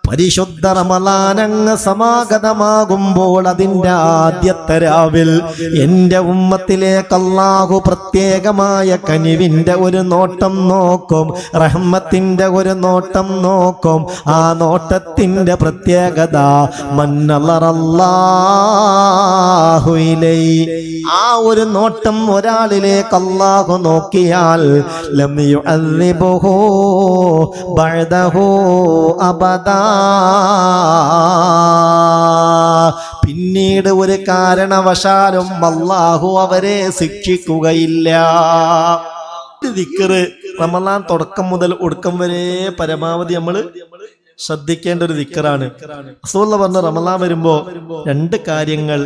പരിശുദ്ധ റമളാനങ്ങ് സമാഗതമാകുമ്പോൾ അതിൻ്റെ ആദ്യത്തെ രാവിൽ എൻ്റെ ഉമ്മത്തിലേക്ക് അല്ലാഹു പ്രത്യേകമായ കനിവിൻ്റെ ഒരു നോട്ടം നോക്കും, റഹ്മത്തിൻ്റെ ഒരു നോട്ടം നോക്കും. ആ നോട്ടത്തിൻ്റെ പ്രത്യേകത മന്നളറല്ലാഹു ഇലൈ, ആ ഒരു നോട്ടം ഒരാളിലേക്ക് അല്ലാഹു നോക്കിയാൽ ലം യുഅദ്ദിബുഹു ബഅദഹു അബദാ, പിന്നീട് ഒരു കാരണവശാലും അല്ലാഹു അവരെ ശിക്ഷിക്കുകയില്ല. ദിക്ർ റമളാൻ തുടക്കം മുതൽ ഒടുക്കം വരെ പരമാവധി നമ്മൾ ശ്രദ്ധിക്കേണ്ട ഒരു ദിക്റാണ്. റസൂലുള്ളാഹി പറഞ്ഞു, റമളാൻ വരുമ്പോ രണ്ട് കാര്യങ്ങൾ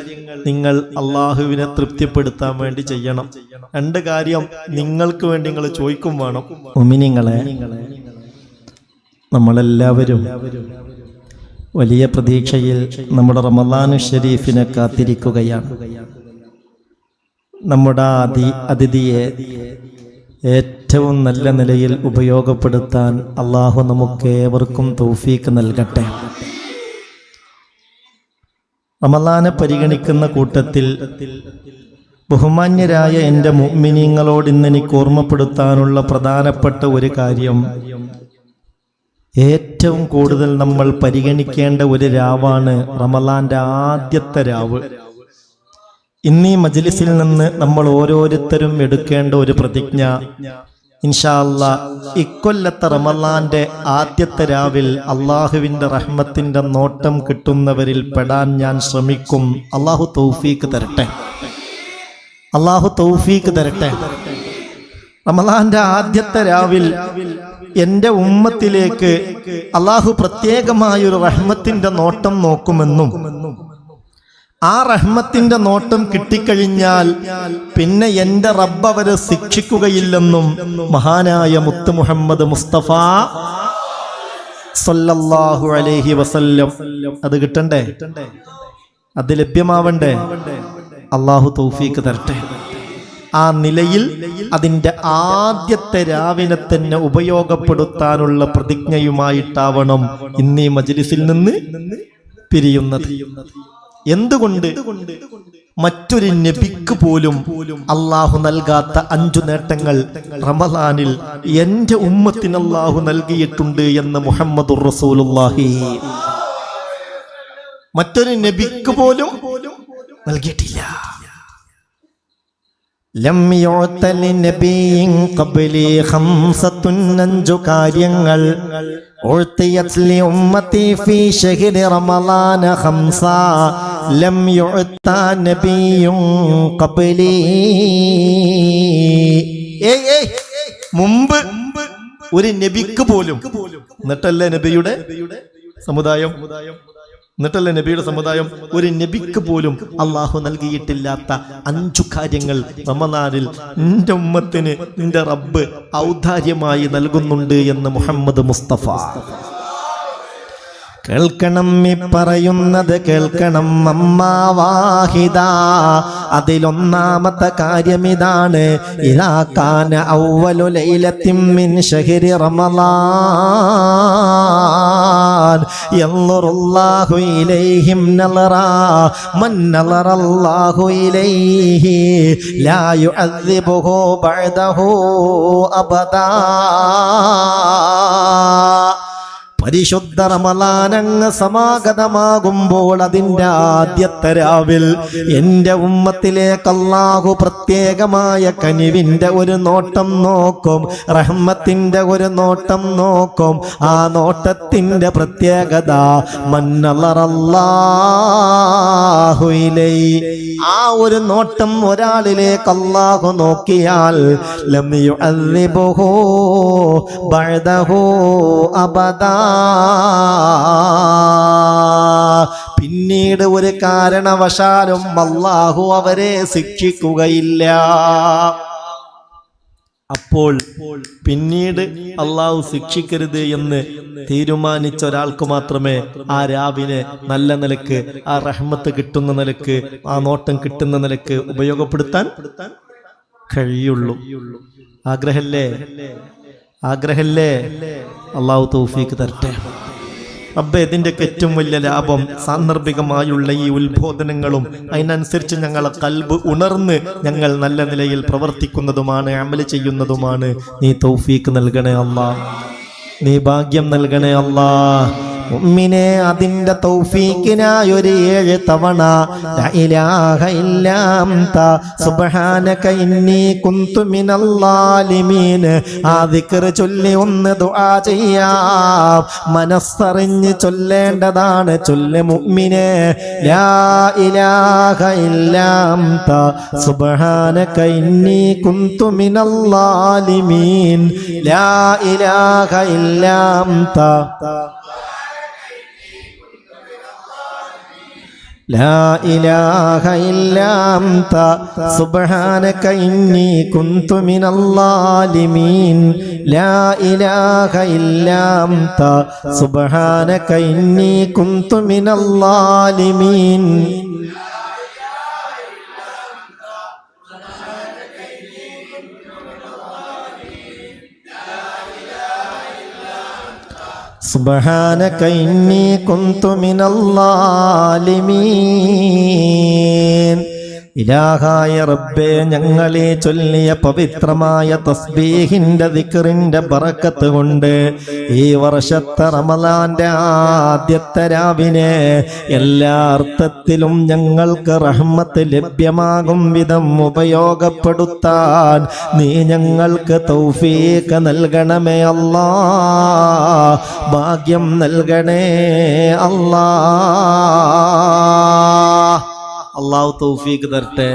നിങ്ങൾ അള്ളാഹുവിനെ തൃപ്തിപ്പെടുത്താൻ വേണ്ടി ചെയ്യണം. രണ്ട് കാര്യം നിങ്ങൾക്ക് വേണ്ടി നിങ്ങൾ ചോദിക്കും വേണം. മുഅ്മിനീങ്ങളെ, നമ്മളെല്ലാവരും വലിയ പ്രതീക്ഷയിൽ നമ്മുടെ റമളാൻ ഷരീഫിനെ കാത്തിരിക്കുകയാണ്. നമ്മുടെ അതിഥിയെ ഏറ്റവും നല്ല നിലയിൽ ഉപയോഗപ്പെടുത്താൻ അള്ളാഹു നമുക്കേവർക്കും തൗഫീക്ക് നൽകട്ടെ. റമളാനെ പരിഗണിക്കുന്ന കൂട്ടത്തിൽ ബഹുമാന്യരായ എൻ്റെ മുഅ്മിനീങ്ങളോട് ഇന്ന് എനിക്ക് ഓർമ്മപ്പെടുത്താനുള്ള പ്രധാനപ്പെട്ട ഒരു കാര്യം, ഏറ്റവും കൂടുതൽ നമ്മൾ പരിഗണിക്കേണ്ട ഒരു രാവാണ് റമളാന്റെ ആദ്യത്തെ രാവ്. ഇന്നീ മജ്ലിസിൽ നിന്ന് നമ്മൾ ഓരോരുത്തരും എടുക്കേണ്ട ഒരു പ്രതിജ്ഞ, ഇൻഷാ അല്ലാഹ് ഇക്കൊല്ലത്തെ റമളാന്റെ ആദ്യത്തെ രാവിൽ അള്ളാഹുവിൻ്റെ റഹ്മത്തിന്റെ നോട്ടം കിട്ടുന്നവരിൽ പെടാൻ ഞാൻ ശ്രമിക്കും. അള്ളാഹു തൗഫീക്ക് തരട്ടെ, അള്ളാഹു തൗഫീക്ക് തരട്ടെ. റമളാന്റെ ആദ്യത്തെ രാവിൽ എൻ്റെ ഉമ്മത്തിലേക്ക് അള്ളാഹു പ്രത്യേകമായൊരു റഹ്മത്തിന്റെ നോട്ടം നോക്കുമെന്നും ആ റഹ്മത്തിന്റെ നോട്ടം കിട്ടിക്കഴിഞ്ഞാൽ പിന്നെ എൻ്റെ റബ്ബ് അവരെ ശിക്ഷിക്കുകയില്ലെന്നും മഹാനായ മുത്ത് മുഹമ്മദ് മുസ്തഫ സല്ലല്ലാഹു അലൈഹി വസല്ലം. അത് കിട്ടണ്ടേ, അത് ലഭ്യമാവണ്ടേ? അള്ളാഹു തൗഫീക്ക് തരട്ടെ. ആ നിലയിൽ അതിൻ്റെ ആദ്യത്തെ രാവിനെ തന്നെ ഉപയോഗപ്പെടുത്താനുള്ള പ്രതിജ്ഞയുമായിട്ടാവണം ഇന്നീ മജ്ലിസിൽ നിന്ന് പിരിയുന്നത്. എന്തുകൊണ്ട്? മറ്റൊരു നബിക്ക് പോലും അള്ളാഹു നൽകാത്ത 5 നേട്ടങ്ങൾ റമളാനിൽ എൻ്റെ ഉമ്മത്തിന് അള്ളാഹു നൽകിയിട്ടുണ്ട് എന്ന് മുഹമ്മദുർ റസൂലുള്ളാഹി. മറ്റൊരു നബിക്ക് പോലും നൽകിയിട്ടില്ല. ലം യുഅ്തലി നബിയിൻ ഖബ്ലി ഖംസത്തുൻ, 5 കാര്യങ്ങൾ ഉഅ്തിയത് ലി ഉമ്മത്തി ഫീ ശഹ്രി റമളാന ഖംസ ലം യുഅ്ത നബിയുൻ ഖബ്ലി. മുമ്പ് ഒരു നബിക്ക് പോലും, എന്നിട്ടല്ലേ നബിയുടെ സമുദായം, ഒരു നബിക്ക് പോലും അള്ളാഹു നൽകിയിട്ടില്ലാത്ത 5 കാര്യങ്ങൾ റമളാനിൽ നിന്റെ ഉമ്മത്തിന് നിന്റെ റബ്ബ് ഔദാര്യമായി നൽകുന്നുണ്ട് എന്ന് മുഹമ്മദ് മുസ്തഫ. കേൾക്കണം, ഈ പറയുന്നത് കേൾക്കണം. അമ്മാ വാഹിദ, അതിലൊന്നാമത്തെ കാര്യം ഇതാണ്. ഇദാ കാന അവ്വലു ലൈലത്തിൻ മിൻ ശഹ്രി റമളാൻ യൻളുറുല്ലാഹു ഇലൈഹിം നളറാ മൻ നളറല്ലാഹു ഇലൈഹി ലാ യുഅദ്ദിബുഹു ബഅദഹു അബദാ. പരിശുദ്ധ റമളാനങ്ങ് സമാഗതമാകുമ്പോൾ അതിൻ്റെ ആദ്യത്തെ രാവിൽ എൻ്റെ ഉമ്മത്തിലേക്ക് അല്ലാഹു പ്രത്യേകമായ കനിവിൻ്റെ ഒരു നോട്ടം നോക്കും, റഹ്മത്തിൻ്റെ ഒരു നോട്ടം നോക്കും. ആ നോട്ടത്തിൻ്റെ പ്രത്യേകത മന്നളറല്ലാഹു ഇലൈ, ആ ഒരു നോട്ടം ഒരാളിലേക്ക് അല്ലാഹു നോക്കിയാൽ ലം യുഅദ്ദിബുഹു ബഅദഹു അബദാ, പിന്നീട് ഒരു കാരണവശാലും അല്ലാഹു അവരെ ശിക്ഷിക്കുകയില്ല. അപ്പോൾ പിന്നീട് അള്ളാഹു ശിക്ഷിക്കരുത് എന്ന് തീരുമാനിച്ച ഒരാൾക്ക് മാത്രമേ ആ രാവിനെ നല്ല നിലക്ക്, ആ റഹ്മത്ത് കിട്ടുന്ന നിലക്ക്, ആ നോട്ടം കിട്ടുന്ന നിലക്ക് ഉപയോഗപ്പെടുത്താൻ കഴിയുള്ളൂ. ആഗ്രഹല്ലേ? അള്ളാഹു തൗഫീക്ക് തരട്ടെ. റബ്ബേ ഇതിൻ്റെയൊക്കെ ഏറ്റവും വലിയ ലാഭം സാന്ദർഭികമായുള്ള ഈ ഉത്ബോധനങ്ങളും അതിനനുസരിച്ച് ഞങ്ങളെ കൽബ് ഉണർന്ന് ഞങ്ങൾ നല്ല നിലയിൽ പ്രവർത്തിക്കുന്നതുമാണ്, അമല് ചെയ്യുന്നതുമാണ്. നീ തൗഫീക്ക് നൽകണേ അല്ലാഹ്, നീ ഭാഗ്യം നൽകണേ അല്ലാഹ്. മുഅ്മിനെ അതിന്റെ തൗഫീക്കിനായി ഒരു 7 തവണ ലാ ഇലാഹ ഇല്ലാ അൻത സുബ്ഹാനക ഇന്നി കുന്തു മിനൽ ളാലിമീൻ ആ ദിക്ർ ചൊല്ലി ഒന്ന് ദുആ ചെയ്യാം. മനസ്സറിഞ്ഞ് ചൊല്ലേണ്ടതാണ്. ചൊല്ല് മുഅ്മിനെ, ലാ ഇലാഹ ഇല്ലാ അൻത സുബ്ഹാനക ഇന്നി കുന്തു മിനൽ ളാലിമീൻ. ലാ ഇലാഹ ഇല്ലാ അൻത ലാ ഇലാഹ ഇല്ലാ അൻത സുബ്ഹാനക ഇന്നി കുന്തു മിനൽ ളാലിമീൻ. ലാ ഇലാഹ ഇല്ലാ അൻത സുബ്ഹാനക ഇന്നി കുന്തു മിനൽ ളാലിമീൻ. സുബ്ഹാനക ഇന്നി കുന്തു മിനൽ ളാലിമീൻ. ഇലാഹായ റബ്ബേ, ഞങ്ങളെ ചൊല്ലിയ പവിത്രമായ തസ്ബീഹിന്റെ ദിക്റിന്റെ ബറക്കത്ത് കൊണ്ട് ഈ വർഷത്തെ റമളാന്റെ ആദ്യത്തെ രാവിനെ എല്ലാ അർത്ഥത്തിലും ഞങ്ങൾക്ക് റഹ്മത്ത് ലഭ്യമാകും വിധം ഉപയോഗപ്പെടുത്താൻ നീ ഞങ്ങൾക്ക് തൗഫീഖ് നൽകണമേ അല്ലാഹ്, ഭാഗ്യം നൽകണേ അല്ലാഹ്. അള്ളാഹു തൗഫീഖ് തരട്ടെ.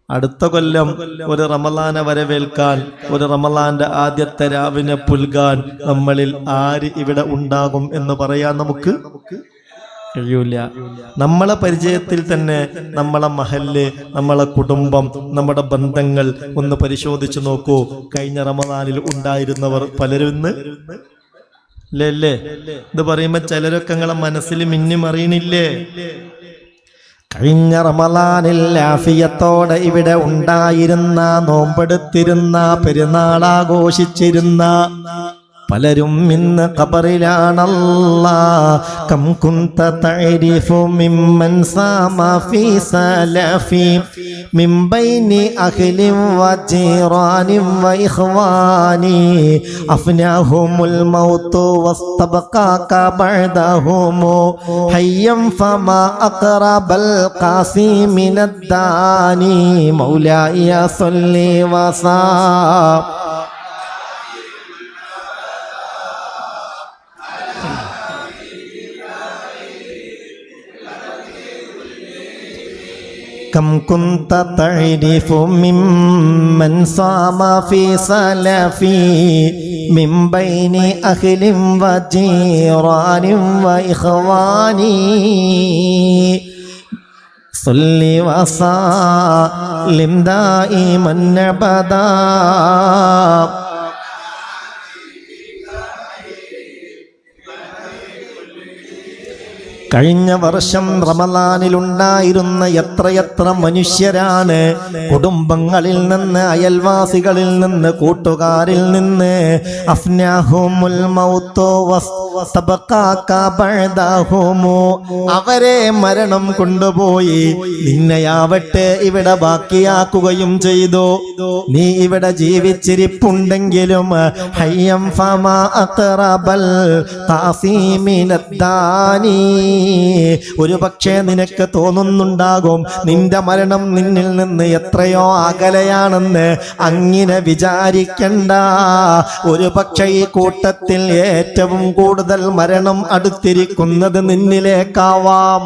അടുത്ത കൊല്ലം ഒരു റമളാനെ വരവേൽക്കാൻ, ഒരു റമളാന്റെ ആദ്യത്തെ രാവിനെ പുൽകാൻ നമ്മളിൽ ആര് ഇവിടെ ഉണ്ടാകും എന്ന് പറയാൻ നമുക്ക് കഴിയൂല. നമ്മളെ പരിചയത്തിൽ തന്നെ നമ്മളെ മഹല്ല്, നമ്മളെ കുടുംബം, നമ്മുടെ ബന്ധങ്ങൾ ഒന്ന് പരിശോധിച്ചു നോക്കൂ. കഴിഞ്ഞ റമളാനിൽ ഉണ്ടായിരുന്നവർ പലരും ഇന്ന് അല്ലേ? ഇത് പറയുമ്പോ ചിലരൊക്കെ നിങ്ങളെ മനസ്സിൽ മിന്നി മറിയണില്ലേ? കഴിഞ്ഞ റമളാനിൽ ആഫിയത്തോടെ ഇവിടെ ഉണ്ടായിരുന്ന, നോമ്പെടുത്തിരുന്ന, പെരുന്നാളാഘോഷിച്ചിരുന്ന പലരും ഇന്ന് ഖബറിലാണല്ലാഹ്. കം കുന്ത തഅരിഫു മിമ്മൻ സാമ ഫീ സലഫി മിൻ ബൈനി അഹ്ലി വജീറാനി വഇഖ്വാനി അഫ്നാഹുമുൽ മൗതു വസ്തബഖാക ബഅദഹും ഹയ്യം ഫമാ അഖറബൽ ഖാസി മിനദ്ദാനി മൗലായ സല്ലി വസാ. كم كنت تعرف ممن صام في سلفي من بين أهل وجيران وإخواني صل وسلم دائما أبدا. കഴിഞ്ഞ വർഷം റമളാനിലുണ്ടായിരുന്ന എത്രയെത്ര മനുഷ്യരാണ് കുടുംബങ്ങളിൽ നിന്ന്, അയൽവാസികളിൽ നിന്ന്, കൂട്ടുകാരിൽ നിന്ന് അഫ്നാഹുമുൽ മൗതു വസ്തബഖാക ബഅദഹും അവരെ മരണം കൊണ്ടുപോയി. നിന്നെയാവട്ടെ ഇവിടെ ബാക്കിയാക്കുകയും ചെയ്തു. നീ ഇവിടെ ജീവിച്ചിരിപ്പുണ്ടെങ്കിലും ഹയ്യം ഫമാ അഖറബൽ ഖാസിമിനദ്ദാനി ഒരു പക്ഷേ നിനക്ക് തോന്നുന്നുണ്ടാകും നിന്റെ മരണം നിന്നിൽ നിന്ന് എത്രയോ അകലെയാണെന്ന്. അങ്ങനെ വിചാരിക്കണ്ട. ഒരു പക്ഷേ ഈ കൂട്ടത്തിൽ ഏറ്റവും കൂടുതൽ മരണം അടുത്തിരിക്കുന്നത് നിന്നിലേക്കാവാം.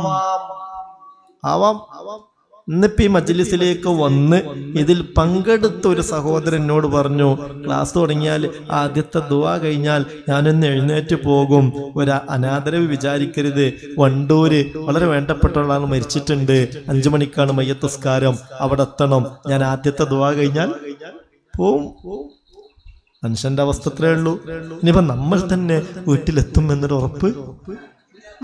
ഇന്നിപ്പോ ഈ മജ്ലിസിലേക്ക് വന്ന് ഇതിൽ പങ്കെടുത്ത ഒരു സഹോദരനോട് പറഞ്ഞു, ക്ലാസ് തുടങ്ങിയാൽ ആദ്യത്തെ ദുആ കഴിഞ്ഞാൽ ഞാനൊന്ന് എഴുന്നേറ്റ് പോകും. ഒരു അനാദരവ് വിചാരിക്കരുത്. വണ്ടൂര് വളരെ വേണ്ടപ്പെട്ട ആൾ മരിച്ചിട്ടുണ്ട്. 5 മണിക്കാണ് മയ്യത്തസ്കാരം. അവിടെ എത്തണം. ഞാൻ ആദ്യത്തെ ദുആ കഴിഞ്ഞാൽ പോവും. മനുഷ്യന്റെ അവസ്ഥ അത്രേ ഉള്ളൂ. ഇനിയിപ്പോ നമ്മൾ തന്നെ വീട്ടിലെത്തും എന്നൊരു ഉറപ്പ്,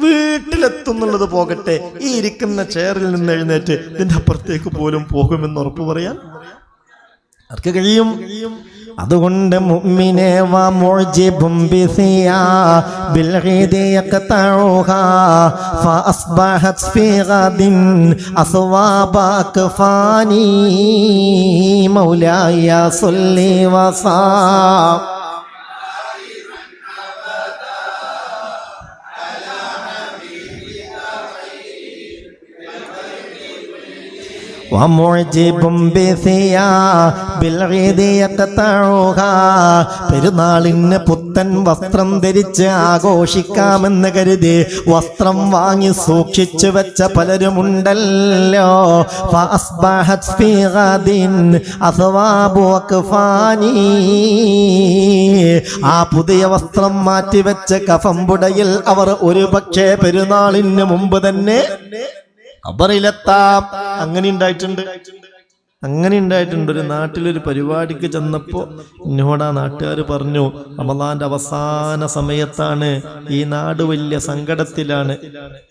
വീട്ടിലെത്തുന്നുള്ളത് പോകട്ടെ, ഈ ഇരിക്കുന്ന ചെയറിൽ നിന്ന് എഴുന്നേറ്റ് ഇതിന്റെ അപ്പുറത്തേക്ക് പോലും പോകുമെന്ന് ഉറപ്പ് പറയാൻ ആർക്ക് കഴിയും? അതുകൊണ്ട് മുഅ്മിനേ വമുഅ്ജിബും ബിസിയാബിൽ ഗീദി യഖതഉഹാ ഫഅസ്ബഹത് ഫീ ഗദിൻ അസ്വാബ അക്ഫാനി മൗലായ സല്ലി വസല്ലം പെരുന്നാളിന് പുത്തൻ വസ്ത്രം ധരിച്ച് ആഘോഷിക്കാമെന്ന് കരുതി വസ്ത്രം വാങ്ങി സൂക്ഷിച്ചു വെച്ച പലരുമുണ്ടല്ലോ. ആ പുതിയ വസ്ത്രം മാറ്റിവെച്ച കഫംപുടയിൽ അവർ ഒരു പക്ഷേ പെരുന്നാളിന് മുമ്പ് തന്നെ ഖബറിലെത്താം. അങ്ങനെ ഉണ്ടായിട്ടുണ്ട്. ഒരു നാട്ടിലൊരു പരിപാടിക്ക് ചെന്നപ്പോ എന്നോട് ആ നാട്ടുകാർ പറഞ്ഞു, റമദാന്റെ അവസാന സമയത്താണ്, ഈ നാട് വലിയ സങ്കടത്തിലാണ്.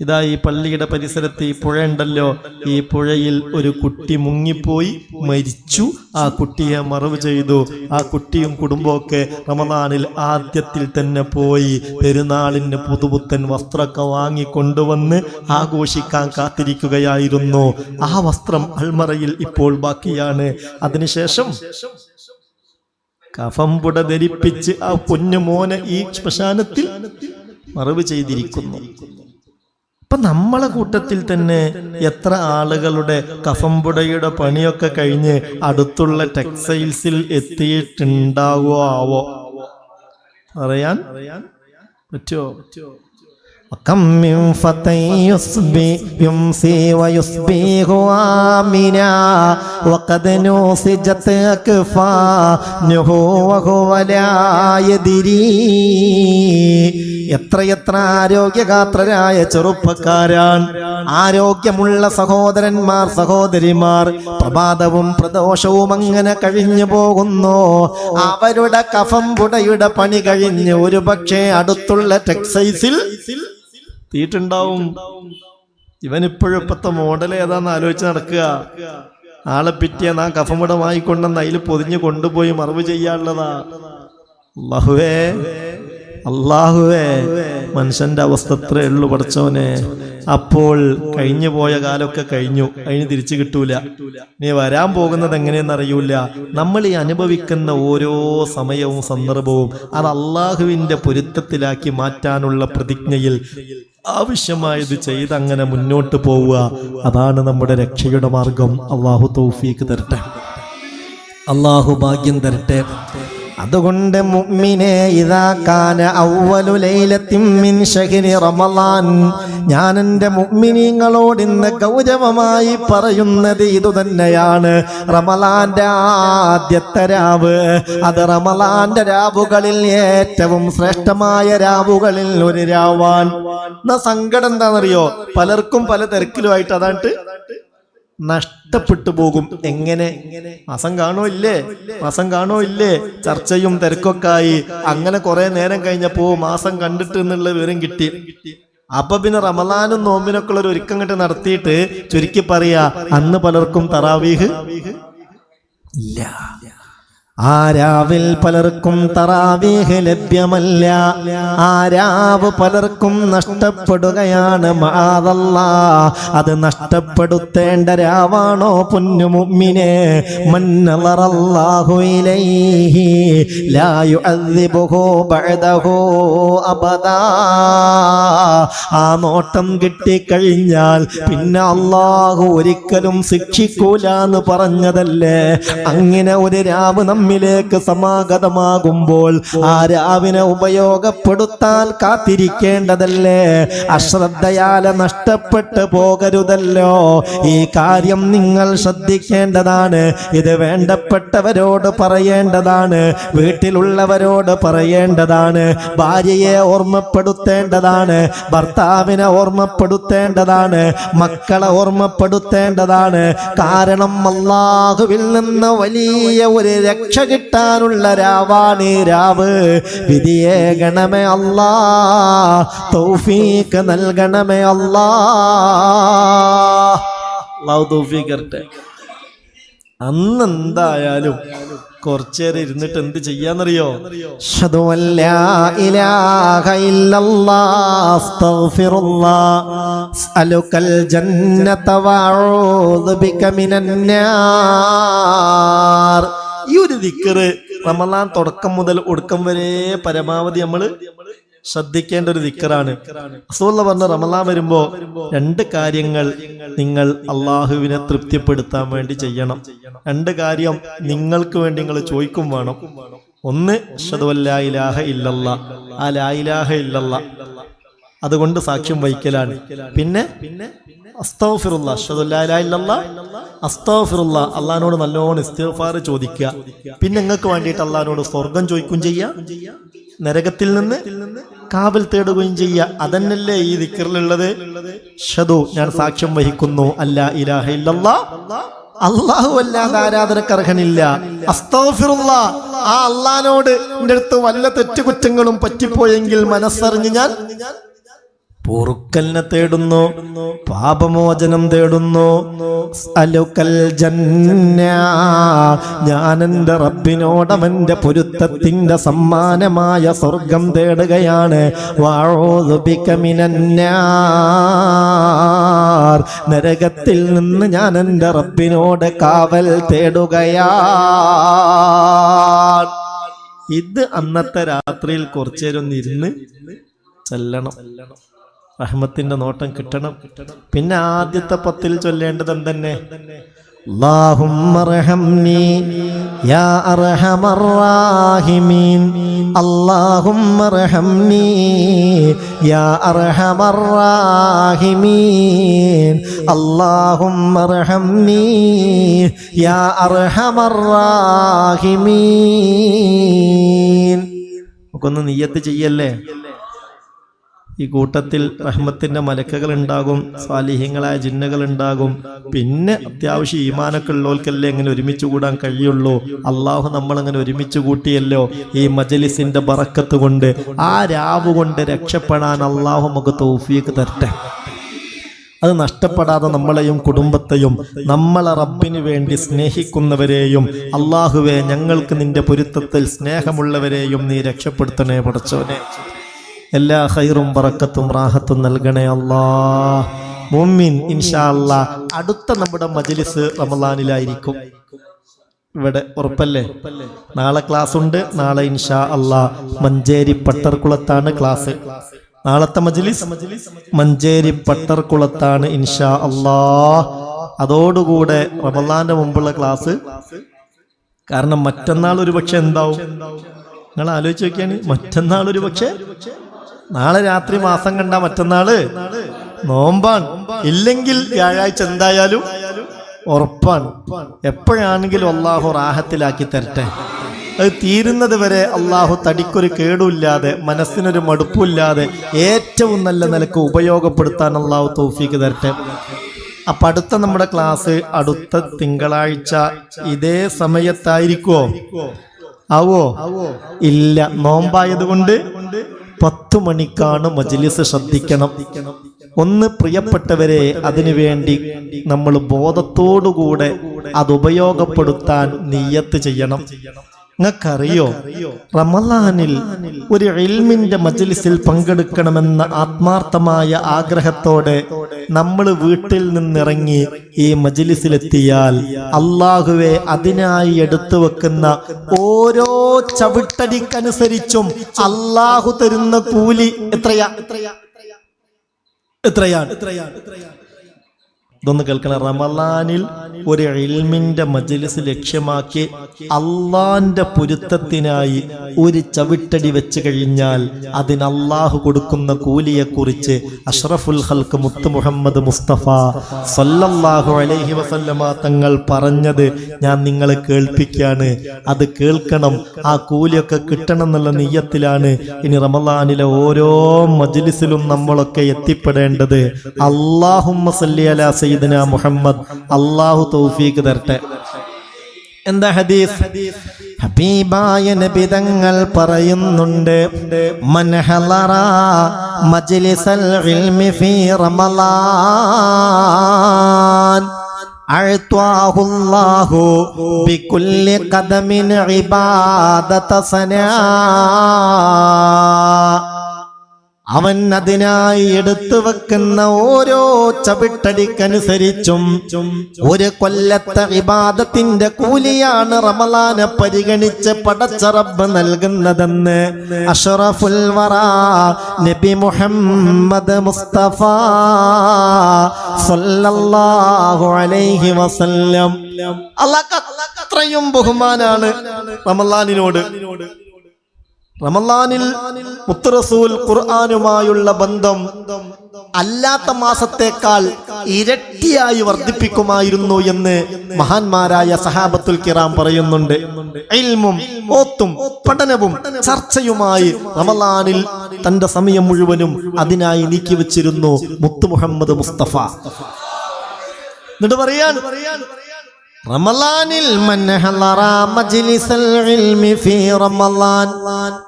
ഇതാ ഈ പള്ളിയുടെ പരിസരത്ത് ഈ പുഴ ഉണ്ടല്ലോ, ഈ പുഴയിൽ ഒരു കുട്ടി മുങ്ങിപ്പോയി മരിച്ചു. ആ കുട്ടിയെ മറവ് ചെയ്തു. ആ കുട്ടിയും കുടുംബമൊക്കെ റമദാനിൽ ആദ്യത്തിൽ തന്നെ പോയി പെരുന്നാളിന് പുതുപുത്തൻ വസ്ത്രമൊക്കെ വാങ്ങിക്കൊണ്ടുവന്ന് ആഘോഷിക്കാൻ കാത്തിരിക്കുകയായിരുന്നു. ആ വസ്ത്രം അൽമറയിൽ ഇപ്പോൾ ബാക്കിയാണ്. അതിനുശേഷം കഫംപുട ധരിപ്പിച്ച് ആ പൊന്നുമോനെ ഈ ശ്മശാനത്തിൽ മറവ് ചെയ്തിരിക്കുന്നു. അപ്പൊ നമ്മളെ കൂട്ടത്തിൽ തന്നെ എത്ര ആളുകളുടെ കഫംപുടയുടെ പണിയൊക്കെ കഴിഞ്ഞ് അടുത്തുള്ള ടെക്സ്റ്റൈൽസിൽ എത്തിയിട്ടുണ്ടാവോ ആവോ? അറിയാൻ പറ്റുമോ? وكم من فتى يمسي ويصبح آمنا وقد نوسجت أكفانه وهو لا يدري. എത്രയെത്ര ആരോഗ്യഗാത്രരായ ചെറുപ്പക്കാരാണ്, ആരോഗ്യമുള്ള സഹോദരന്മാർ സഹോദരിമാർ പ്രഭാതവും പ്രദോഷവും അങ്ങനെ കഴിഞ്ഞു പോകുന്നു. അവരുടെ കഫംപുടയുടെ പണി കഴിഞ്ഞ് ഒരു പക്ഷേ അടുത്തുള്ള ടെക്സൈസിൽ തീട്ടുണ്ടാവും. ഇവനിപ്പോഴും ഇപ്പത്തെ മോഡൽ ഏതാന്ന് ആലോചിച്ച് നടക്കുക. ആളെ പിറ്റിയ നാ കഫംപുട വാങ്ങിക്കൊണ്ടെന്ന് അതിൽ പൊതിഞ്ഞ് കൊണ്ടുപോയി മറവ് ചെയ്യാനുള്ളതാ. അല്ലാഹുവേ മനുഷ്യന്റെ അവസ്ഥ എത്രയേ ഉള്ളൂ പടച്ചോനെ. അപ്പോൾ കഴിഞ്ഞു പോയ കാലമൊക്കെ കഴിഞ്ഞു, അതിന് തിരിച്ചു കിട്ടൂല. നീ വരാൻ പോകുന്നത് എങ്ങനെയെന്നറിയൂല. നമ്മൾ ഈ അനുഭവിക്കുന്ന ഓരോ സമയവും സന്ദർഭവും അത് അള്ളാഹുവിന്റെ പൊരുത്തത്തിലാക്കി മാറ്റാനുള്ള പ്രതിജ്ഞയിൽ ആവശ്യമായത് ചെയ്ത് അങ്ങനെ മുന്നോട്ട് പോവുക. അതാണ് നമ്മുടെ രക്ഷയുടെ മാർഗം. അള്ളാഹു തൗഫീഖ് തരട്ടെ, അള്ളാഹു ഭാഗ്യം തരട്ടെ. അതുകൊണ്ട് മുഅ്മിനേ ഇദാ കാന അവ്വലു ലൈലത്തിൻ മിൻ ശഹ്രി റമളാൻ, ഞാൻ എൻ്റെ മുഅ്മിനീങ്ങളോട് ഇന്ന് ഗൗരവമായി പറയുന്നത് ഇതുതന്നെയാണ്. റമളാന്റെ ആദ്യത്തെ രാവ്, അത് റമളാന്റെ രാവുകളിൽ ഏറ്റവും ശ്രേഷ്ഠമായ രാവുകളിൽ ഒരു രാവാൻ. എന്നാ സങ്കടം എന്താണെന്നറിയോ? പലർക്കും പല തിരക്കിലുമായിട്ട് അതാണ്ട് നഷ്ടപ്പെട്ടു പോകും. എങ്ങനെ? മാസം കാണോ ഇല്ലേ ചർച്ചയും തിരക്കൊക്കെ ആയി. അങ്ങനെ കുറെ നേരം കഴിഞ്ഞപ്പോ മാസം കണ്ടിട്ട് എന്നുള്ള വിവരം കിട്ടി. അപ്പൊ പിന്നെ റമളാനും നോമ്പിനൊക്കെ ഉള്ള ഒരു ഒരുക്കം കണ്ട് നടത്തിയിട്ട് ചുരുക്കി പറയാ, അന്ന് പലർക്കും തറാവീഹ് ഇല്ല. ആ രാവിൽ പലർക്കും തറാവീഹ് ലഭ്യമല്ല. ആ രാവ് പലർക്കും നഷ്ടപ്പെടുകയാണ്. മഅദല്ലാഹ്, അത് നഷ്ടപ്പെടുത്തേണ്ട രാവാണോ പൊന്നു മുഅ്മിനേ? മൻ നളറല്ലാഹു ഇലൈഹി ലാ യുഅദ്ദിബുഹു ബഅദഹു അബദാ. ആ നോട്ടം കിട്ടിക്കഴിഞ്ഞാൽ പിന്നെ അല്ലാഹു ഒരിക്കലും ശിക്ഷിക്കൂല എന്ന് പറഞ്ഞതല്ലേ. അങ്ങനെ ഒരു രാവ് നമ്മിലേക്ക് സമാഗതമാകുമ്പോൾ ആ രാവിനെ ഉപയോഗപ്പെടുത്താൻ കാത്തിരിക്കേണ്ടതല്ലേ. അശ്രദ്ധയാലെ നഷ്ടപ്പെട്ടു പോകരുതല്ലോ. ഈ കാര്യം നിങ്ങൾ ശ്രദ്ധിക്കേണ്ടതാണ്. ഇത് വേണ്ടപ്പെട്ടവരോട് പറയേണ്ടതാണ്, വീട്ടിലുള്ളവരോട് പറയേണ്ടതാണ്, ഭാര്യയെ ഓർമ്മപ്പെടുത്തേണ്ടതാണ്, ഭർത്താവിനെ ഓർമ്മപ്പെടുത്തേണ്ടതാണ്, മക്കളെ ഓർമ്മപ്പെടുത്തേണ്ടതാണ്. കാരണം അല്ലാഹുവിൽ നിന്ന് വലിയ ഒരു രക്ഷ കിട്ടാനുള്ള രാവാണ് ഈ രാവ്. വിധിയേകണമേ അല്ലാ, തൗഫീഖ് നൽകണമേ അല്ലാ. അല്ലാഹു തൗഫീഖ് തരട്ടെ. അന്ന് എന്തായാലും കുറച്ചേരം ഇരുന്നിട്ട് എന്ത് ചെയ്യാന്നറിയോ? അഷ്ഹദു അല്ലാ ഇലാഹ ഇല്ലല്ലാഹ് അസ്തഗ്ഫിറുല്ലാഹ് അസ്അലുകൽ ജന്നത വഅഊദു ബിക മിനന്നാർ. ഈ ഒരു ദിക്റ് റമളാൻ തുടക്കം മുതൽ ഒടുക്കം വരെ പരമാവധി നമ്മൾ ശ്രദ്ധിക്കേണ്ട ഒരു ദിക്റാണ്. റസൂലുള്ളാഹി പറഞ്ഞ റമളാൻ വരുമ്പോ 2 കാര്യങ്ങൾ നിങ്ങൾ അള്ളാഹുവിനെ തൃപ്തിപ്പെടുത്താൻ വേണ്ടി ചെയ്യണം. 2 കാര്യം നിങ്ങൾക്ക് വേണ്ടി നിങ്ങൾ ചോദിക്കും വേണം. ഒന്ന് അഷ്ഹദു അല്ലാ ഇലാഹ ഇല്ലല്ലാഹ്, ആ ലാ ഇലാഹ ഇല്ലല്ലാഹ് അതുകൊണ്ട് സാക്ഷ്യം വഹിക്കലാണ്. പിന്നെ അസ്തഗ്ഫിറുല്ലാഹ്, അഷ്ഹദു അല്ലാ ഇലാഹ ഇല്ലല്ലാഹ് അസ്തഗ്ഫിറുല്ലാഹ്, അള്ളാഹിനോട് നല്ലോണം ഇസ്തിഗ്ഫാർ ചോദിക്കുക. പിന്നെ നിങ്ങൾക്ക് വേണ്ടിയിട്ട് അള്ളാഹിനോട് സ്വർഗം ചോദിക്കുകയും ചെയ്യുക, നരകത്തിൽ നിന്ന് കാവൽ തേടുകയും ചെയ്യുക. അതന്നല്ലേ ഈ ദിക്റിലുള്ളത്. അഷ്ഹദു, ഞാൻ സാക്ഷ്യം വഹിക്കുന്നു, അല്ലാ ഇലാഹ ഇല്ലല്ലാഹ്, അല്ലാഹു അല്ലാതെ ആരാധനക്ക് അർഹനില്ല. അസ്തഗ്ഫിറുല്ലാഹ്, ആ അള്ളാഹിനോട് എൻ്റെ അടുത്ത് വല്ല തെറ്റുകുറ്റങ്ങളും പറ്റിപ്പോയെങ്കിൽ മനസ്സറിഞ്ഞ് ഞാൻ പൊറുക്കലിനെ തേടുന്നു, പാപമോചനം തേടുന്നു. അലുക്കൽ ജന്ന, ഞാൻ എൻ്റെ റബ്ബിനോട് അവൻ്റെ പൊരുത്തത്തിൻ്റെ സമ്മാനമായ സ്വർഗം തേടുകയാണ്. വഅഊദു ബിക മിനന്നാർ, നരകത്തിൽ നിന്ന് ഞാൻ എൻ്റെ റബ്ബിനോട് കാവൽ തേടുകയാണ്. ഇത് അന്നത്തെ രാത്രിയിൽ കുറച്ചേരം ഇരുന്ന് ചൊല്ലണം. റഹ്മത്തിന്റെ നോട്ടം കിട്ടണം. പിന്നെ ആദ്യത്തെ 10 ചൊല്ലേണ്ടത് എന്തെന്നെ? അല്ലാഹുമ്മ റഹംനി യാ അർഹമർ റാഹിമീൻ, അല്ലാഹുമ്മ റഹംനി യാ അർഹമർ റാഹിമീൻ, അല്ലാഹുമ്മ റഹംനി യാ അർഹമർ റാഹിമീൻ. നമുക്കൊന്ന് നിയ്യത്ത് ചെയ്യല്ലേ? ഈ കൂട്ടത്തിൽ റഹ്മത്തിന്റെ മലക്കുകൾ ഉണ്ടാകും, സ്വാലിഹ്യങ്ങളായ ജിന്നുകൾ ഉണ്ടാകും. പിന്നെ അത്യാവശ്യം ഈമാനൊക്കെ ഉള്ളവർക്കല്ലേ ഇങ്ങനെ ഒരുമിച്ച് കൂടാൻ കഴിയുള്ളൂ. അള്ളാഹു നമ്മളങ്ങനെ ഒരുമിച്ച് കൂട്ടിയല്ലോ. ഈ മജ്ലിസിന്റെ ബറക്കത്ത് കൊണ്ട്, ആ രാവ് കൊണ്ട് രക്ഷപ്പെടാൻ അള്ളാഹു നമുക്ക് തൗഫീഖ് തരട്ടെ. അത് നഷ്ടപ്പെടാതെ നമ്മളെയും കുടുംബത്തെയും നമ്മളെ റബ്ബിന് വേണ്ടി സ്നേഹിക്കുന്നവരെയും അള്ളാഹുവേ ഞങ്ങൾക്ക് നിന്റെ പൊരുത്തത്തിൽ സ്നേഹമുള്ളവരെയും നീ രക്ഷപ്പെടുത്തണേ പടച്ചോനെ. എല്ലാ ഖൈറും ബറക്കത്തും റാഹത്തും നൽകണേ അല്ലാഹ്. മുഅ്മിൻ ഇൻഷാ അല്ലാഹ് അടുത്ത നമ്മുടെ മജ്ലിസ് റമളാനിലായിരിക്കും. ഇവിടെ ഉറപ്പല്ലേ? നാളെ ക്ലാസ് ഉണ്ട്. നാളെ ഇൻഷാ അല്ലാഹ് മഞ്ചേരി പട്ടർകുളത്താണ് ക്ലാസ്. നാളത്തെ മജ്ലിസ് മഞ്ചേരി പട്ടർകുളത്താണ് ഇൻഷാ അല്ലാഹ്. അതോടുകൂടെ റമളാന്റെ മുമ്പുള്ള ക്ലാസ്. കാരണം മറ്റന്നാൾ ഒരു പക്ഷെ എന്താവും നിങ്ങൾ ആലോചിച്ച് നോക്കിയാണ്. മറ്റന്നാൾ ഒരു പക്ഷെ, നാളെ രാത്രി മാസം കണ്ട മറ്റന്നാള് നോമ്പാണ്. ഇല്ലെങ്കിൽ വ്യാഴാഴ്ച എന്തായാലും ഉറപ്പാണ്. എപ്പോഴാണെങ്കിലും അള്ളാഹു റാഹത്തിലാക്കി തരട്ടെ. അത് തീരുന്നത് വരെ അള്ളാഹു തടിക്കൊരു കേടുമില്ലാതെ മനസ്സിനൊരു മടുപ്പില്ലാതെ ഏറ്റവും നല്ല നിലക്ക് ഉപയോഗപ്പെടുത്താൻ അള്ളാഹു തൗഫീക്ക് തരട്ടെ. അപ്പൊ അടുത്ത നമ്മുടെ ക്ലാസ് അടുത്ത തിങ്കളാഴ്ച ഇതേ സമയത്തായിരിക്കുമോ? ആവോ? ഇല്ല, നോമ്പായത് കൊണ്ട് 10 മണിക്കാണ് മജ്ലിസ്. ശ്രദ്ധിക്കണം. ഒന്ന് പ്രിയപ്പെട്ടവരെ, അതിനു വേണ്ടി നമ്മൾ ബോധത്തോടുകൂടെ അത് ഉപയോഗപ്പെടുത്താൻ നിയ്യത്ത് ചെയ്യണം. നിങ്ങൾക്കറിയോ, റമളാനിൽ ഒരു ഇൽമിന്റെ മജ്ലിസിൽ പങ്കെടുക്കണമെന്ന ആത്മാർത്ഥമായ ആഗ്രഹത്തോടെ നമ്മൾ വീട്ടിൽ നിന്നിറങ്ങി ഈ മജ്ലിസിലെത്തിയാൽ അള്ളാഹുവെ അതിനായി എടുത്തു വെക്കുന്ന ഓരോ ചവിട്ടടിക്കനുസരിച്ചും അള്ളാഹു തരുന്ന കൂലി എത്രയാണ്? ഇതൊന്ന് കേൾക്കണം. റമളാനിൽ ഒരു ഇൽമിന്റെ മജ്ലിസ് ലക്ഷ്യമാക്കി അള്ളാന്റെ പൊരുത്തത്തിനായി ഒരു ചവിട്ടടി വെച്ച് കഴിഞ്ഞാൽ അതിന് അള്ളാഹു കൊടുക്കുന്ന കൂലിയെക്കുറിച്ച് അഷ്റഫുൽ ഖൽഖ് മുത്ത് മുഹമ്മദ് മുസ്തഫ സല്ലല്ലാഹു അലൈഹി വസല്ലമ തങ്ങൾ പറഞ്ഞത് ഞാൻ നിങ്ങളെ കേൾപ്പിക്കുകയാണ്. അത് കേൾക്കണം. ആ കൂലിയൊക്കെ കിട്ടണം എന്നുള്ള നിയ്യത്തിലാണ് ഇനി റമളാനിലെ ഓരോ മജ്ലിസിലും നമ്മളൊക്കെ എത്തിപ്പെടേണ്ടത്. അല്ലാഹുമ്മ സല്ലി അലാ സയ്യിദനാ മുഹമ്മദ്. അല്ലാഹു തൗഫീഖ് തരട്ടെ. എന്താ ഹദീസ്? ഹബീബായ നബി തങ്ങൾ പറയുന്നുണ്ട്, മൻ ഹളറ മജ്ലിസൽ ഇൽമി ഫീ റമളാൻ, അഅ്താഹുല്ലാഹു ബികുല്ലി ഖദമിൻ ഇബാദത സനാ. അവൻ അതിനായി എടുത്തു വെക്കുന്ന ഓരോ ചവിട്ടടിക്കനുസരിച്ചും ഒരു കൊല്ലത്തെ ഇബാദത്തിന്റെ കൂലിയാണ് റമളാനെ പരിഗണിച്ച് പടച്ച റബ്ബ് നൽകുന്നതെന്ന് അഷ്റഫുൽ വറാ നബി മുഹമ്മദ് മുസ്തഫ സല്ലല്ലാഹു അലൈഹി വസല്ലം. അല്ലാഹ് അത്രയും ബഹുമാനാണ് റമളാനിനോട്. റമളാനിൽ മുത്ത് റസൂൽ ഖുർആനുമായുള്ള ബന്ധം അല്ലാത്ത മാസത്തേക്കാൾ ഇരട്ടിയായി വർദ്ധിപ്പിക്കുമായിരുന്നു എന്ന് മഹാന്മാരായ സഹാബത്തുൽ കിറാം പറയുന്നുണ്ട്. ഇൽമും ഓത്തും പഠനവും ചർച്ചയുമായി റമളാനിൽ തന്റെ സമയം മുഴുവനും അതിനായി നീക്കിവെച്ചിരുന്നു മുത്ത് മുഹമ്മദ് മുസ്തഫ. എന്നിട്ട് പറയാൻ റമളാനിൽ മൻ ഹളറ മജ്ലിസൽ ഇൽമി ഫീ റമളാൻ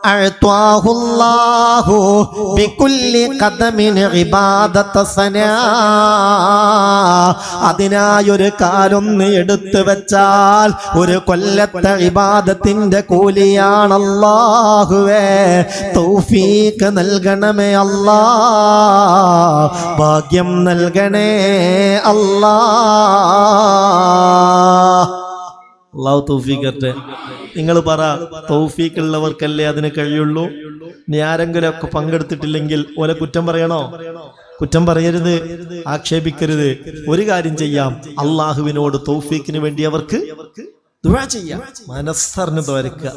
അഅ്താഹുല്ലാഹു ബികുല്ലി ഖദമിൻ ഇബാദത സനാ. അതിനായൊരു കാലൊന്ന് എടുത്തു വെച്ചാൽ ഒരു കൊല്ലത്തെ ഇബാദത്തിന്റെ കൂലിയാണ്. അല്ലാഹുവേ തൗഫീഖ് നൽകണമേ അല്ലാ, ഭാഗ്യം നൽകണേ അല്ലാ. അല്ലാഹു തൗഫീഖ് തരട്ടെ. നിങ്ങൾ പറ, തൗഫീഖ് ഉള്ളവർക്കല്ലേ അതിന് കഴിയുള്ളൂ? ഇനി ആരെങ്കിലും ഒക്കെ പങ്കെടുത്തിട്ടില്ലെങ്കിൽ ഓലെ കുറ്റം പറയണോ? കുറ്റം പറയരുത്, ആക്ഷേപിക്കരുത്. ഒരു കാര്യം ചെയ്യാം, അള്ളാഹുവിനോട് തൗഫീഖിന് വേണ്ടി അവർക്ക് ദുആ ചെയ്യാം, മനസ്സറിഞ്ഞ് ദ്വാരക്കുക.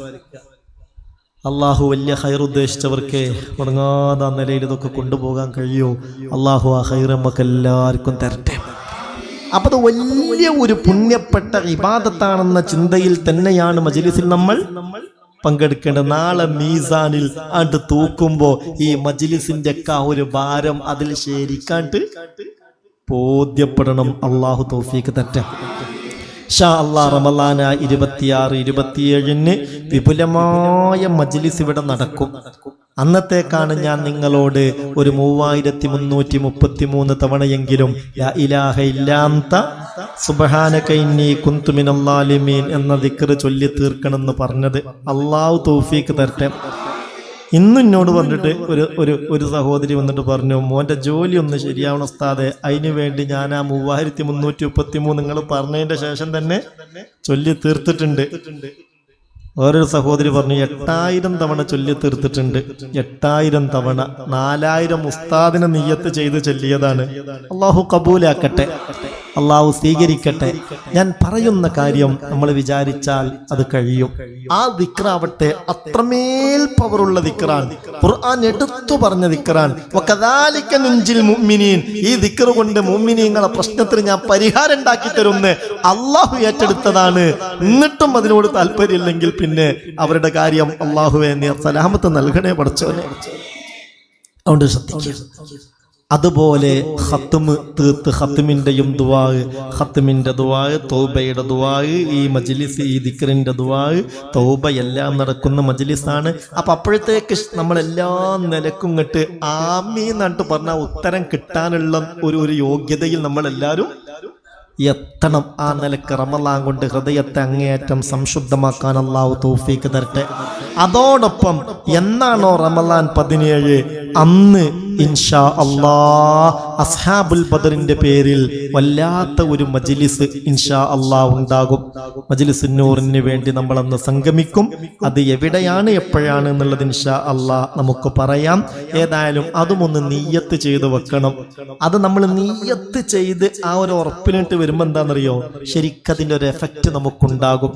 അള്ളാഹു വലിയ ഹൈർ ഉദ്ദേശിച്ചവർക്ക് മുടങ്ങാതെ ആ നിലയിൽ ഇതൊക്കെ കൊണ്ടുപോകാൻ കഴിയൂ. അള്ളാഹു ആ ഹൈർ നമുക്ക് എല്ലാവർക്കും തരട്ടെ. അപ്പൊ അത് വലിയ ഒരു പുണ്യപ്പെട്ട ഇബാദത്താണെന്ന ചിന്തയിൽ തന്നെയാണ് മജ്ലിസിൽ നമ്മൾ പങ്കെടുക്കേണ്ടത്. നാളെ മീസാനിൽ ആണ്ട് തൂക്കുമ്പോ ഈ മജ്ലിസിന്റെ ഒക്കെ ആ ഒരു ഭാരം അതിൽ ശരിക്കാണ്ട് ബോധ്യപ്പെടണം. അള്ളാഹു തൗഫീഖ് തരട്ടെ. ഇൻഷാ അല്ലാഹ് റമളാന 26, 27 വിപുലമായ മജ്ലിസ് ഇവിടെ നടക്കും. അന്നത്തേക്കാണ് ഞാൻ നിങ്ങളോട് ഒരു 3333 തവണയെങ്കിലും ലാ ഇലാഹ ഇല്ലാ അൻത സുബ്ഹാനക ഇന്നി കുന്തു മിനൽ ളാലിമീൻ എന്ന ദിക്ർ ചൊല്ലി തീർക്കണമെന്ന് പറഞ്ഞത്. അള്ളാഹു തൗഫീഖ് തരട്ടെ. ഇന്ന് എന്നോട് പറഞ്ഞിട്ട് ഒരു സഹോദരി വന്നിട്ട് പറഞ്ഞു, മോന്റെ ജോലി ഒന്ന് ശരിയാവണം ഉസ്താദെ, അതിനു വേണ്ടി ഞാൻ ആ 3333 നിങ്ങൾ പറഞ്ഞതിന്റെ ശേഷം തന്നെ ചൊല്ലി തീർത്തിട്ടുണ്ട്. വേറൊരു സഹോദരി പറഞ്ഞു 8000 തവണ ചൊല്ലി തീർത്തിട്ടുണ്ട്. 8000 തവണ 4000 ഉസ്താദിനെ നിയ്യത്ത് ചെയ്ത് ചൊല്ലിയതാണ്. അള്ളാഹു കബൂലാക്കട്ടെ, അള്ളാഹു സ്വീകരിക്കട്ടെ. ഞാൻ പറയുന്ന കാര്യം നമ്മൾ വിചാരിച്ചാൽ അത് കഴിയും. ആ ദിക്റാവട്ടെ അത്രമേൽ പവറുള്ള ദിക്റാണ്. ഖുർആൻ എടുത്തു പറഞ്ഞ ദിക്റാണ്. വകദാലിക നുൻജിൽ മുഅ്മിനീൻ. ഈ ദിക്ർ കൊണ്ട് മുഅ്മിനീങ്ങളെ പ്രശ്നത്തിന് ഞാൻ പരിഹാരം ഉണ്ടാക്കി തരുമെന്ന് അള്ളാഹു ഏറ്റെടുത്തതാണ്. എന്നിട്ടും അതിനോട് താല്പര്യമില്ലെങ്കിൽ പിന്നെ അവരുടെ കാര്യം അള്ളാഹുവേ നീ സലാമത്ത് നൽകണേ പടച്ചോനെ. അതുകൊണ്ട് ശ്രദ്ധിക്കുക. അതുപോലെ ഖത്മ് തീർത്ത് ഖത്മിന്റെയും ദുആ, ഖത്മിന്റെ ദുആ, തൗബയുടെ ദുആ, ഈ മജ്ലിസ് ഈ ദിക്റിന്റെ ദുആ, തൗബ എല്ലാം നടക്കുന്ന മജ്ലിസാണ്. അപ്പൊ അപ്പോഴത്തേക്ക് നമ്മളെല്ലാ നിലക്കും ഇങ്ങോട്ട് ആമീൻ എന്നിട്ട് പറഞ്ഞ ഉത്തരം കിട്ടാനുള്ള ഒരു യോഗ്യതയിൽ നമ്മളെല്ലാവരും എത്തണം. ആ നിലക്ക് റമളാൻ കൊണ്ട് ഹൃദയത്തെ അങ്ങേയറ്റം സംശുദ്ധമാക്കാൻ അല്ലാഹു തൗഫീഖ് തരട്ടെ. അതോടൊപ്പം എന്നാണോ റമളാൻ 17 അന്ന് ഇൻഷാ അല്ലാഹ് അസ്ഹാബുൽ ബദറിന്റെ പേരിൽ വല്ലാത്ത ഒരു മജ്ലിസ് ഇൻഷാ അല്ലാഹ് ഉണ്ടാകും. മജ്ലിസുൻ നൂറിന് വേണ്ടി നമ്മൾ അന്ന് സംഗമിക്കും. അത് എവിടെയാണ് എപ്പോഴാണ് എന്നുള്ളത് ഇൻഷാ അല്ലാഹ് നമുക്ക് പറയാം. ഏതായാലും അതും ഒന്ന് നിയ്യത്ത് ചെയ്ത് വെക്കണം. അത് നമ്മൾ നിയ്യത്ത് ചെയ്ത് ആ ഒരു ഉറപ്പിലിട്ട് വരുമ്പോൾ എന്താണെന്നറിയോ, ശരിക്കതിൻ്റെ ഒരു എഫക്റ്റ് നമുക്കുണ്ടാകും.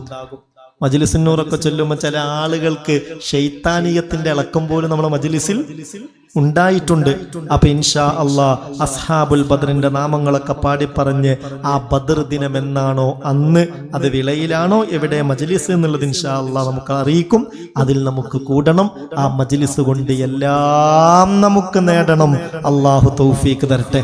മജ്ലിസുൻ നൂറൊക്കെ ചൊല്ലുമ്പോൾ ചില ആളുകൾക്ക് ശൈത്താനിയത്തിന്റെ ഇളക്കം പോലും നമ്മുടെ മജ്ലിസിൽ ഉണ്ടായിട്ടുണ്ട്. അപ്പൊ ഇൻഷാ അല്ലാഹ് അസ്ഹാബുൽ ബദറിന്റെ നാമങ്ങളൊക്കെ പാടി പറഞ്ഞ് ആ ബദർ ദിനം എന്നാണോ അന്ന്, അത് വിളയിലാണോ എവിടെ മജ്ലിസ് എന്നുള്ളത് ഇൻഷാ അല്ലാഹ് നമുക്ക് അറിയിക്കും. അതിൽ നമുക്ക് കൂടണം. ആ മജ്ലിസ് കൊണ്ട് എല്ലാം നമുക്ക് നേടണം. അല്ലാഹു തൗഫീഖ് തരട്ടെ.